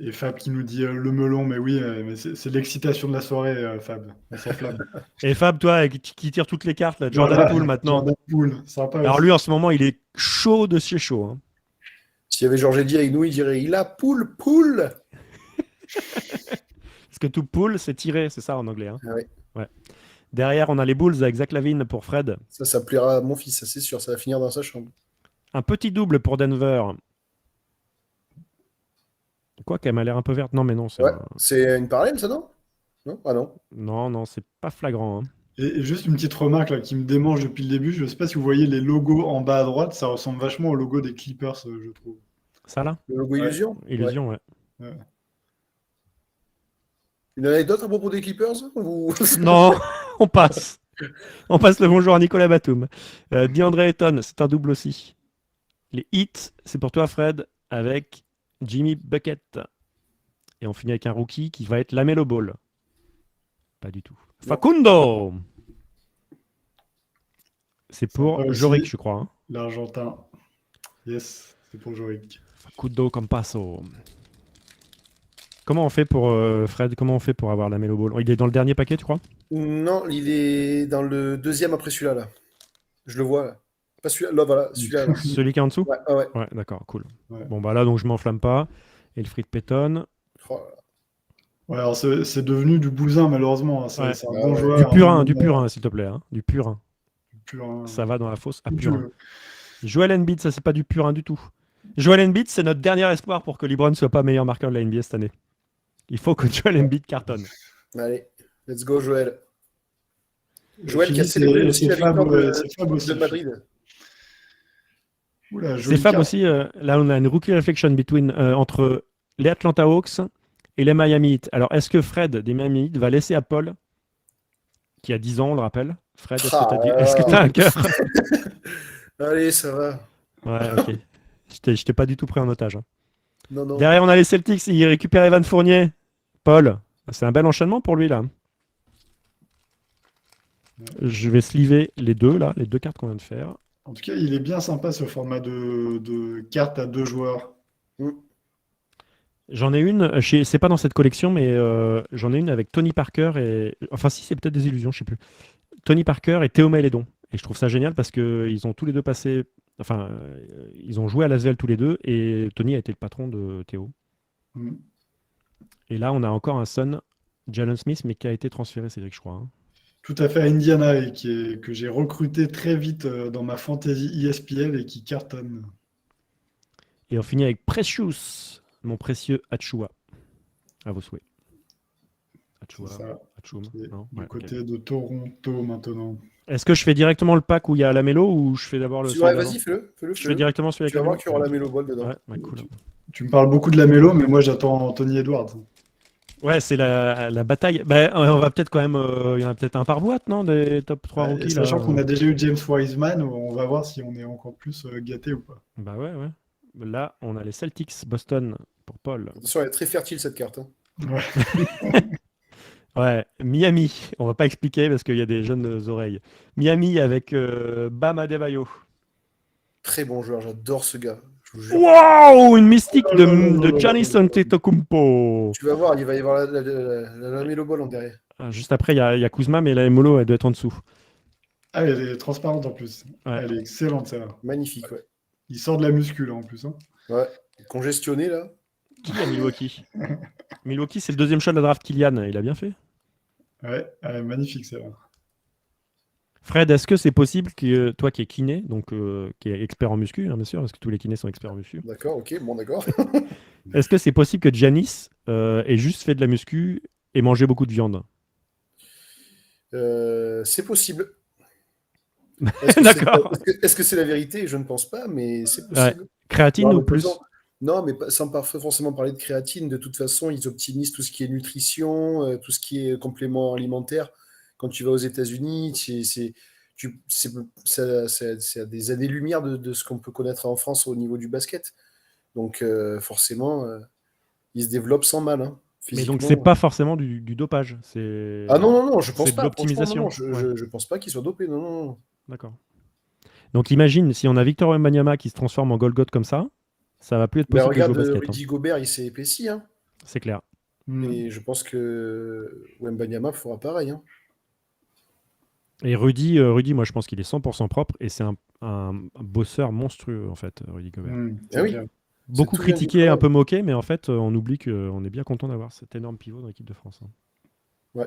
Et Fab qui nous dit le melon, mais oui, mais c'est l'excitation de la soirée, Fab. On s'enflamme. Et Fab, toi, qui tire toutes les cartes, là, Jordan Voilà, Poole maintenant. Jordan Poole, sympa. Alors aussi. lui, en ce moment, il est chaud de chez chaud. Hein. S'il y avait Georges Eddy avec nous, il dirait il a poule. Parce que tout Poole, c'est tiré, c'est ça en anglais. Hein. Ah ouais. Ouais. Derrière, on a les Bulls avec Zach LaVine pour Fred. Ça plaira à mon fils, ça c'est sûr, ça va finir dans sa chambre. Un petit double pour Denver. Quoi qu'elle m'a l'air un peu verte. Non, mais non, c'est Ouais, c'est une parallèle, ça, non? Non? Ah non. non, c'est pas flagrant. Hein. Et juste une petite remarque là, qui me démange depuis le début. Je ne sais pas si vous voyez les logos en bas à droite. Ça ressemble vachement au logo des Clippers, je trouve. Ça là Le logo Illusion? Illusion, ouais. Ouais. Une anecdote à propos des Clippers? Ou... Non, on passe. On passe le bonjour à Nicolas Batum. DeAndre Ayton, c'est un double aussi. Les hits, c'est pour toi, Fred, avec Jimmy Bucket. Et on finit avec un rookie qui va être LaMelo Ball. Pas du tout. Facundo. C'est pour Sympa aussi. Jorik, je crois. Hein. L'Argentin. Yes, c'est pour Jorik. Facundo Campasso. Comment on fait pour Fred? Comment on fait pour avoir LaMelo Ball? Il est dans le dernier paquet, tu crois? Non, il est dans le deuxième après celui-là. Là. Je le vois. Là. Pas celui-là, là, voilà, celui-là. Là. Celui qui est en dessous? Ouais, ouais. Ouais, d'accord, cool. Ouais. Bon, bah là, donc je m'enflamme pas. Et le frites pétonne. Oh là là. Ouais, alors c'est devenu du bousin, malheureusement. Hein. C'est Ouais. c'est un Ah bon ouais. joueur. Du purin, s'il te plaît. Hein. Du purin. Du purin. Ça va dans la fosse à Tout purin. pur. Joel Embiid, ça c'est pas du purin du tout. Joel Embiid, c'est notre dernier espoir pour que LeBron ne soit pas meilleur marqueur de la NBA cette année. Il faut que Joel Embiid cartonne. Allez, let's go, Joël. Joël qui a Philippe, célébré aussi la Fab, victoire c'est Fab aussi. de Madrid. Oula, C'est jolie Fab carte. aussi. Là, on a une rookie reflection entre les Atlanta Hawks et les Miami Heat. Alors, est-ce que Fred des Miami Heat va laisser à Paul, qui a 10 ans, on le rappelle? Fred, est-ce que tu as un cœur? Allez, ça va. Ouais, ok. Je t'ai pas du tout pris en otage. Hein. Non, non. Derrière, on a les Celtics. Il récupère Evan Fournier. Paul, c'est un bel enchaînement pour lui, là. Je vais sliver les deux cartes qu'on vient de faire. En tout cas, il est bien sympa ce format de carte à 2 joueurs. J'en ai une, c'est pas dans cette collection, mais j'en ai une avec Tony Parker et. Enfin, si, c'est peut-être des illusions, je sais plus. Tony Parker et Théo Maledon. Et je trouve ça génial parce qu'ils ont tous les deux passé. Enfin, ils ont joué à l'Asvel tous les deux et Tony a été le patron de Théo. Mm. Et là, on a encore un son, Jalen Smith, mais qui a été transféré, Cédric, je crois. Hein. Tout à fait à Indiana et que j'ai recruté très vite dans ma fantasy ESPN et qui cartonne. Et on finit avec Precious, mon précieux Achua. À vos souhaits. Achua. C'est ça. Achum, Et non du Ouais, côté ok. de Toronto maintenant. Est-ce que je fais directement le pack où il y a la mélo ou je fais d'abord le son Ouais, d'avant vas-y, fais-le. Je fais directement celui avec Tu vas la voir mélo. qu'il y aura la Melo Ball dedans. Ouais, cool. Tu me parles beaucoup de la mélo, mais moi j'attends Anthony Edwards. Ouais, c'est la bataille. Bah, on va peut-être quand même. Il y en a peut-être un par boîte, non? Des top 3 Et rookies sachant là. qu'on a déjà eu James Wiseman, on va voir si on est encore plus gâté ou pas. Bah ouais. Là, on a les Celtics, Boston pour Paul. Attention, elle est très fertile cette carte. Hein. Ouais. Ouais, Miami. On va pas expliquer parce qu'il y a des jeunes oreilles. Miami avec Bam Adebayo. Très bon joueur, j'adore ce gars. Je vous jure. Waouh, une mystique Oh là là là de là Giannis là là. Antetokounmpo. Tu vas voir, il va y avoir la Melo Ball en derrière. Juste après, il y a Kuzma, mais la Molo, elle doit être en dessous. Ah, elle est transparente en plus. Ouais. Elle est excellente, ça. Magnifique, ouais. Il sort de la muscu, là, en plus. Hein. Ouais. Congestionné, là. Qui a Milwaukee? Milwaukee, c'est le deuxième choix de la draft, Kylian. Il a bien fait. Ouais, magnifique, ça. Fred, est-ce que c'est possible que toi qui es kiné, donc qui est expert en muscu, hein, bien sûr, parce que tous les kinés sont experts en muscu, D'accord, ok, bon, d'accord. est-ce que c'est possible que Giannis ait juste fait de la muscu et mangé beaucoup de viande? C'est possible. D'accord. Est-ce que c'est la vérité? Je ne pense pas, mais c'est possible. Créatine Non, ou mais plus? Non, mais sans pas forcément parler de créatine, de toute façon, ils optimisent tout ce qui est nutrition, tout ce qui est complément alimentaire. Quand tu vas aux États-Unis, c'est à des années-lumière de ce qu'on peut connaître en France au niveau du basket. Donc, forcément, ils se développent sans mal. Hein, Mais donc physiquement. c'est pas forcément du dopage, c'est. Ah non, je pense c'est de pas. l'optimisation. Franchement, non, je pense pas qu'ils soient dopés. Non. D'accord. Donc imagine si on a Victor Wembanyama qui se transforme en Golgoth comme ça va plus être Ben, possible de jouer regarde, au basket. Rudy Gobert, il s'est épaissi. Hein, C'est clair. et je pense que Wembanyama fera pareil. Hein. Et Rudy, moi je pense qu'il est 100% propre et c'est un bosseur monstrueux en fait, Rudy Gobert. Ah oui. Beaucoup tout vient du critiqué, travail. un peu moqué, mais en fait on oublie qu'on est bien content d'avoir cet énorme pivot dans l'équipe de France. Hein. Ouais.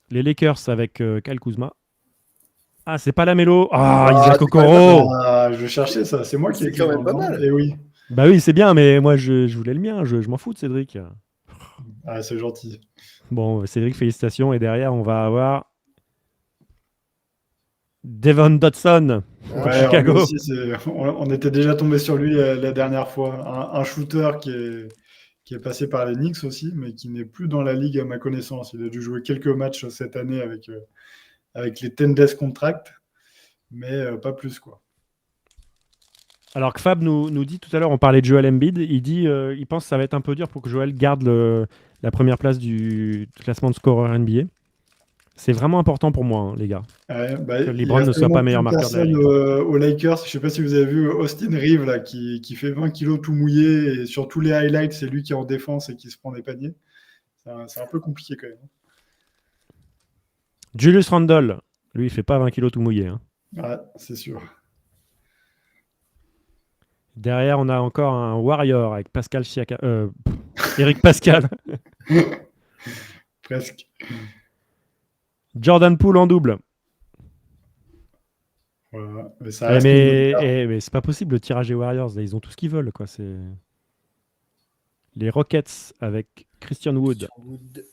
Les Lakers avec Kyle Kuzma. Ah, c'est pas la mélo. Ah, Ah, Isaac c'est Okoro. Je cherchais ça, c'est moi qui ai C'est écrit quand même dans pas le mal. nom. Et oui, Bah oui, c'est bien, mais moi je voulais le mien. Je m'en fous de Cédric. c'est gentil. Bon, Cédric, félicitations. Et derrière, on va avoir Devon Dotson pour Ouais, Chicago. lui aussi, on était déjà tombé sur lui la dernière fois. Un shooter qui est passé par les Knicks aussi, mais qui n'est plus dans la ligue à ma connaissance. Il a dû jouer quelques matchs cette année avec les 10 Days Contract, mais pas plus, quoi. Alors que Fab nous dit tout à l'heure, on parlait de Joel Embiid, il pense que ça va être un peu dur pour que Joel garde la première place du classement de scoreur NBA. C'est vraiment important pour moi, hein, les gars. Que LeBron ne soit pas meilleur marqueur de la ligue. Aux Lakers, je ne sais pas si vous avez vu Austin Reeves là, qui fait 20 kilos tout mouillé, et sur tous les highlights, c'est lui qui est en défense et qui se prend des paniers. C'est un peu compliqué quand même. Julius Randle, lui, il fait pas 20 kilos tout mouillé. Hein. Ouais, c'est sûr. Derrière, on a encore un Warrior avec Pascal Siakam. Eric Pascal. Presque. Jordan Poole en double. Voilà. Mais ça reste une bonne carte. Mais c'est pas possible le tirage des Warriors. Là, ils ont tout ce qu'ils veulent, quoi. C'est les Rockets avec Christian Wood, Christian Wood.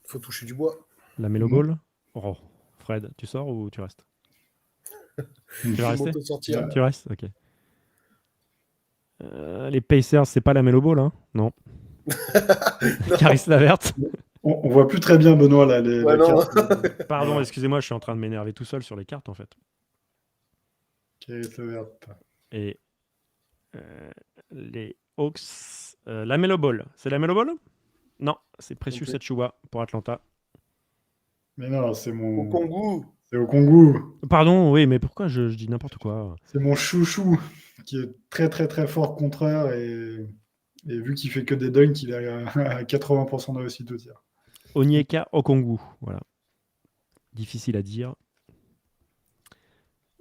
Faut toucher du bois. la Melo Mhm. Ball. Oh, Fred, tu sors ou tu restes? Tu vas Ils vont rester? te sortir. Tu restes? Ok. Les Pacers, c'est pas la Melo Ball, hein? Non. Caris Lavert. On voit plus très bien, Benoît, là, Ouais, les non. cartes. Pardon, Voilà. excusez-moi, je suis en train de m'énerver tout seul sur les cartes, en fait. Caris Levert. Et les Hawks, la Melo Ball. C'est la Melo Ball? Non, c'est Precious Ok. Achiuwa pour Atlanta. Mais non, c'est Au mon. Congo. C'est au Congo. Pardon, oui, mais pourquoi je dis n'importe quoi? C'est mon chouchou qui est très très très fort contreur et vu qu'il fait que des dunks, il est à 80% de réussite au tir. Onyeka Okongwu, voilà. Difficile à dire.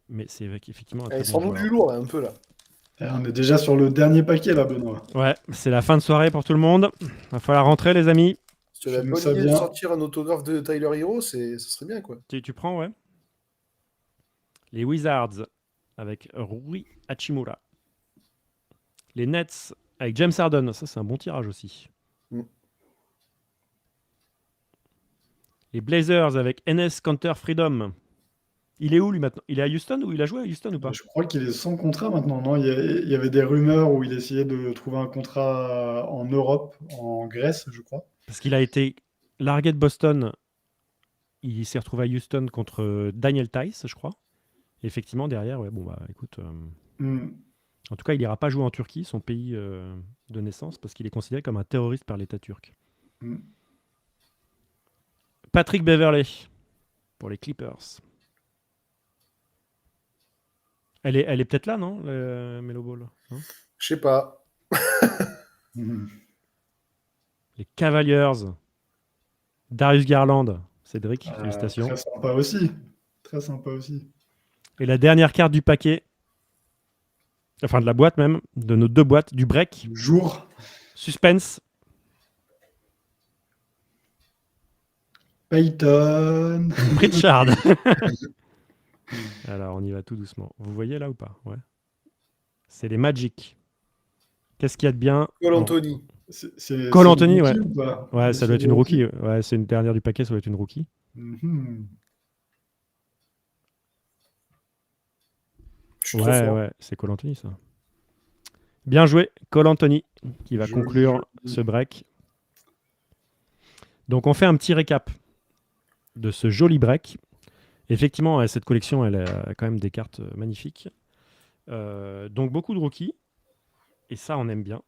Mais c'est effectivement un très Ils bon sont nous joueur. du lourd, là, un peu, là. Et on est déjà sur le dernier paquet là, Benoît. Ouais, c'est la fin de soirée pour tout le monde. Va falloir rentrer, les amis. Si tu as la Fais-nous bonne ça idée de bien. sortir un autographe de Tyler Hero, ça serait bien, quoi. Tu prends, ouais. Les Wizards avec Rui Hachimura. Les Nets avec James Harden. Ça, c'est un bon tirage aussi. Mm. Les Blazers avec Enes Kanter Freedom. Il est où, lui, maintenant? Il est à Houston ou il a joué à Houston ou pas? Je crois qu'il est sans contrat maintenant, non? Il y avait des rumeurs où il essayait de trouver un contrat en Europe, en Grèce, je crois. Parce qu'il a été largué de Boston. Il s'est retrouvé à Houston contre Daniel Tice, je crois. Et effectivement, derrière, ouais, bon, bah, écoute. Hmm. En tout cas, il n'ira pas jouer en Turquie, son pays de naissance, parce qu'il est considéré comme un terroriste par l'État turc. Hmm. Patrick Beverley pour les Clippers. Elle est peut-être là, non, Melo Ball, hein? Je sais pas. Hmm. Les Cavaliers. Darius Garland. Cédric, félicitations. Très sympa aussi. Très sympa aussi. Et la dernière carte du paquet, enfin de la boîte même, de nos deux boîtes, du break. Jour. Suspense. Payton. Pritchard. Alors, on y va tout doucement. Vous voyez là ou pas? Ouais. C'est les Magic. Qu'est-ce qu'il y a de bien? Cole Bon. Anthony. Cole Anthony, ouais. Ou pas? Ouais, ça doit être une rookie. rookie. Ouais, c'est une dernière du paquet, ça doit être une rookie. Mhm. Je suis trop Ouais, fort. ouais, c'est Cole Anthony, ça. Bien joué, Cole Anthony, qui va Joli, conclure joli. ce break. Donc, on fait un petit récap de ce joli break. Effectivement, cette collection, elle a quand même des cartes magnifiques. Donc, beaucoup de rookies. Et ça, on aime bien.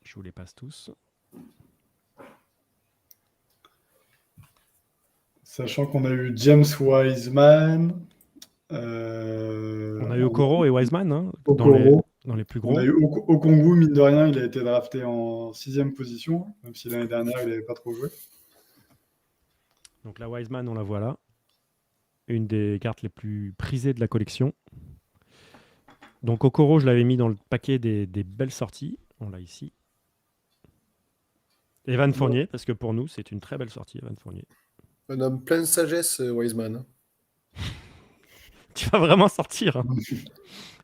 Je vous les passe tous. Sachant qu'on a eu James Wiseman. On a eu Okoro et Wiseman, hein, Okoro. dans les plus On gros. a eu Okongwu, mine de rien, il a été drafté en 6e position, même si l'année dernière, il n'avait pas trop joué. Donc la Wiseman, on la voit là. Une des cartes les plus prisées de la collection. Donc Okoro, je l'avais mis dans le paquet des belles sorties. On l'a ici. Evan Fournier, parce que pour nous, c'est une très belle sortie, Evan Fournier. Un homme plein de sagesse, Wiseman. Tu vas vraiment sortir, hein.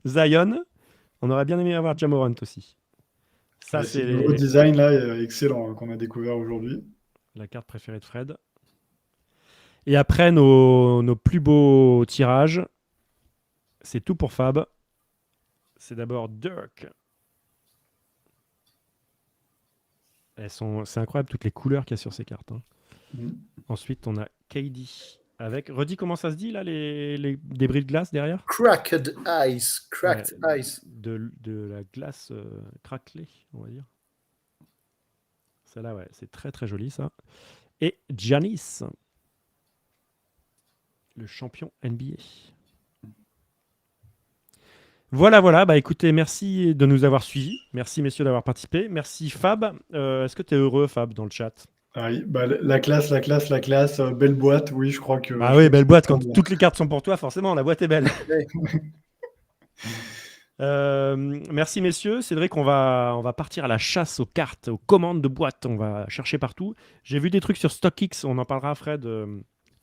Zion, on aurait bien aimé avoir Jamorant aussi. Ça, Ouais, c'est le nouveau design là, excellent, hein, qu'on a découvert aujourd'hui. la carte préférée de Fred. Et après, nos plus beaux tirages, c'est tout pour Fab. C'est d'abord Dirk. C'est incroyable toutes les couleurs qu'il y a sur ces cartes, hein. Mhm. Ensuite, on a KD avec. Redis comment ça se dit là, les débris de glace derrière? Cracked Ice. Cracked Ouais, Ice. de la glace craquelée, on va dire. Celle-là, ouais, c'est très très joli ça. Et Giannis, le champion NBA. Voilà. Bah écoutez, merci de nous avoir suivis. Merci messieurs d'avoir participé. Merci Fab. Est-ce que tu es heureux, Fab, dans le chat? Ah oui, bah, la classe, belle boîte, oui, je crois que... Ah oui, belle boîte. Quand toutes les cartes sont pour toi, forcément, la boîte est belle. Merci messieurs. Cédric, on va partir à la chasse aux cartes, aux commandes de boîtes. On va chercher partout. J'ai vu des trucs sur StockX. On en parlera, Fred,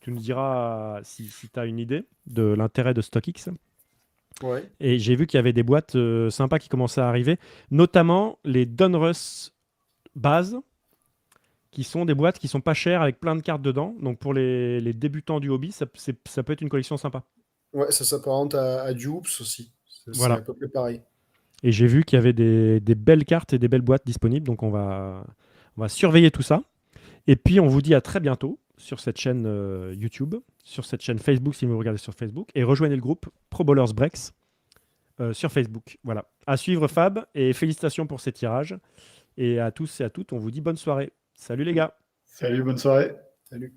Tu nous diras si tu as une idée de l'intérêt de StockX. Ouais. Et j'ai vu qu'il y avait des boîtes sympas qui commençaient à arriver, notamment les Donruss Base, qui sont des boîtes qui sont pas chères avec plein de cartes dedans. Donc pour les débutants du hobby, ça peut être une collection sympa. Ouais, ça s'apparente à du Hoops aussi. C'est Voilà. à peu près pareil. Et j'ai vu qu'il y avait des belles cartes et des belles boîtes disponibles. Donc on va surveiller tout ça. Et puis on vous dit à très bientôt sur cette chaîne YouTube, sur cette chaîne Facebook si vous regardez sur Facebook. Et rejoignez le groupe Pro Bowlers Breaks sur Facebook. Voilà. À suivre Fab et félicitations pour ces tirages. Et à tous et à toutes, on vous dit bonne soirée. Salut les gars. Salut, bonne soirée. Salut.